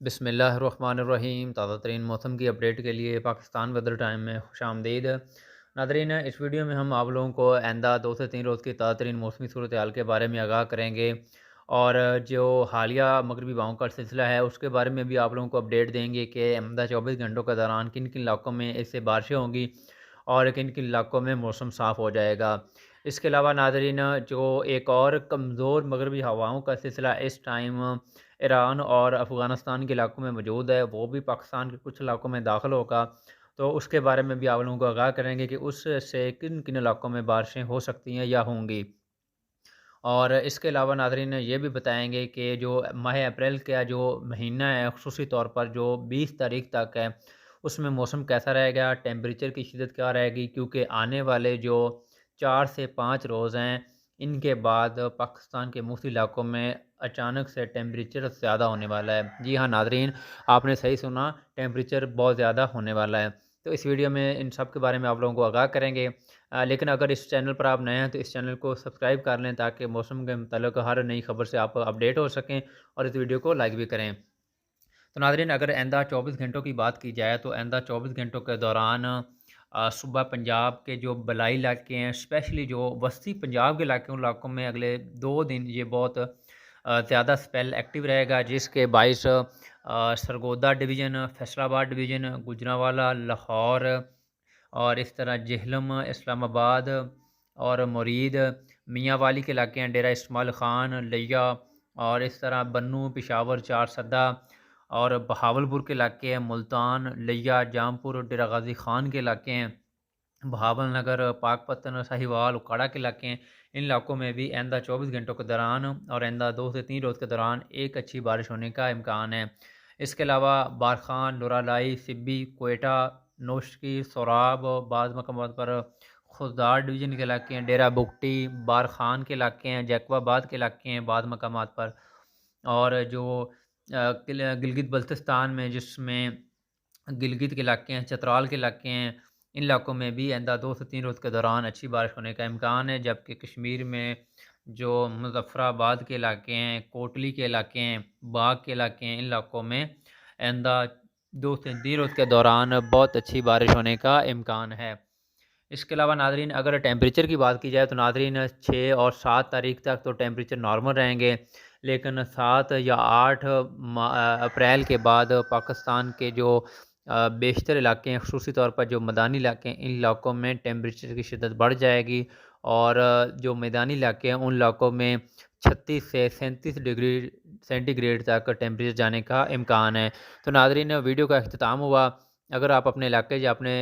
بسم اللہ الرحمن الرحیم۔ تازہ ترین موسم کی اپڈیٹ کے لیے پاکستان ویدر ٹائم میں خوش آمدید۔ ناظرین، اس ویڈیو میں ہم آپ لوگوں کو آئندہ 2 سے 3 روز کی تازہ ترین موسمی صورتحال کے بارے میں آگاہ کریں گے، اور جو حالیہ مغربی ہواؤں کا سلسلہ ہے اس کے بارے میں بھی آپ لوگوں کو اپڈیٹ دیں گے کہ آئندہ 24 گھنٹوں کے دوران کن کن علاقوں میں اس سے بارشیں ہوں گی اور کن کن علاقوں میں موسم صاف ہو جائے گا۔ اس کے علاوہ ناظرین، جو ایک اور کمزور مغربی ہواؤں کا سلسلہ اس ٹائم ایران اور افغانستان کے علاقوں میں موجود ہے، وہ بھی پاکستان کے کچھ علاقوں میں داخل ہوگا، تو اس کے بارے میں بھی آپ لوگوں کو آگاہ کریں گے کہ اس سے کن کن علاقوں میں بارشیں ہو سکتی ہیں یا ہوں گی۔ اور اس کے علاوہ ناظرین یہ بھی بتائیں گے کہ جو ماہ اپریل کا جو مہینہ ہے، خصوصی طور پر جو 20 تاریخ تک ہے، اس میں موسم کیسا رہے گا، ٹیمپریچر کی شدت کیا رہے گی، کیونکہ آنے والے جو 4 سے 5 روز ہیں ان کے بعد پاکستان کے مختلف علاقوں میں اچانک سے ٹیمپریچر زیادہ ہونے والا ہے۔ جی ہاں ناظرین، آپ نے صحیح سنا، ٹیمپریچر بہت زیادہ ہونے والا ہے۔ تو اس ویڈیو میں ان سب کے بارے میں آپ لوگوں کو آگاہ کریں گے، لیکن اگر اس چینل پر آپ نئے ہیں تو اس چینل کو سبسکرائب کر لیں تاکہ موسم کے متعلق ہر نئی خبر سے آپ اپڈیٹ ہو سکیں، اور اس ویڈیو کو لائک بھی کریں۔ تو ناظرین، اگر آئندہ 24 گھنٹوں کی بات کی جائے تو آئندہ 24 گھنٹوں کے دوران صبح پنجاب کے جو بلائی علاقے ہیں، اسپیشلی جو وسطی پنجاب کے علاقوں میں اگلے 2 دن یہ بہت زیادہ سپیل ایکٹیو رہے گا، جس کے باعث سرگودا ڈویژن، فیصل آباد ڈویژن، گوجرانوالا، لاہور اور اس طرح جہلم، اسلام آباد اور مرید، میاں والی کے علاقے ہیں، ڈیرہ اسماعیل خان، لیا، اور اس طرح بنو، پشاور، چار سدہ اور بہاولپور کے علاقے ہیں، ملتان، لیا، جامپور، ڈیرہ غازی خان کے علاقے ہیں، بہاول نگر، پاک پتن، ساہیوال، اکاڑا کے علاقے ہیں۔ ان علاقوں میں بھی آئندہ 24 گھنٹوں کے دوران اور آئندہ 2 سے 3 روز کے دوران ایک اچھی بارش ہونے کا امکان ہے۔ اس کے علاوہ بارخان، لورالائی، سبی، کوئٹہ، نوشکی، سوراب، بعض مقامات پر خضدار ڈویژن کے علاقے ہیں، ڈیرہ بگٹی، بارخان کے علاقے ہیں، جیکو آباد کے علاقے ہیں بعض مقامات پر، اور جو گلگت بلتستان میں، جس میں گلگت کے علاقے ہیں، چترال کے علاقے ہیں، ان علاقوں میں بھی آئندہ 2 سے 3 روز کے دوران اچھی بارش ہونے کا امکان ہے، جبکہ کشمیر میں جو مظفر آباد کے علاقے ہیں، کوٹلی کے علاقے ہیں، باغ کے علاقے ہیں، ان علاقوں میں آئندہ 2 سے 3 روز کے دوران بہت اچھی بارش ہونے کا امکان ہے۔ اس کے علاوہ ناظرین، اگر ٹیمپریچر کی بات کی جائے تو ناظرین 6 اور 7 تاریخ تک تو ٹیمپریچر نارمل رہیں گے، لیکن 7 یا 8 اپریل کے بعد پاکستان کے جو بیشتر علاقے ہیں، خصوصی طور پر جو میدانی علاقے ہیں، ان علاقوں میں ٹیمپریچر کی شدت بڑھ جائے گی، اور جو میدانی علاقے ہیں ان علاقوں میں 36 سے 37 ڈگری سینٹی گریڈ تک ٹیمپریچر جانے کا امکان ہے۔ تو ناظرین، ویڈیو کا اختتام ہوا۔ اگر آپ اپنے علاقے یا اپنے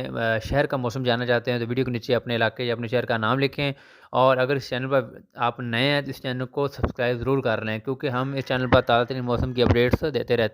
شہر کا موسم جاننا چاہتے ہیں تو ویڈیو کے نیچے اپنے علاقے یا اپنے شہر کا نام لکھیں، اور اگر اس چینل پر آپ نئے ہیں تو اس چینل کو سبسکرائب ضرور کر لیں، کیونکہ ہم اس چینل پر تازہ ترین موسم کی اپڈیٹس دیتے رہتے ہیں۔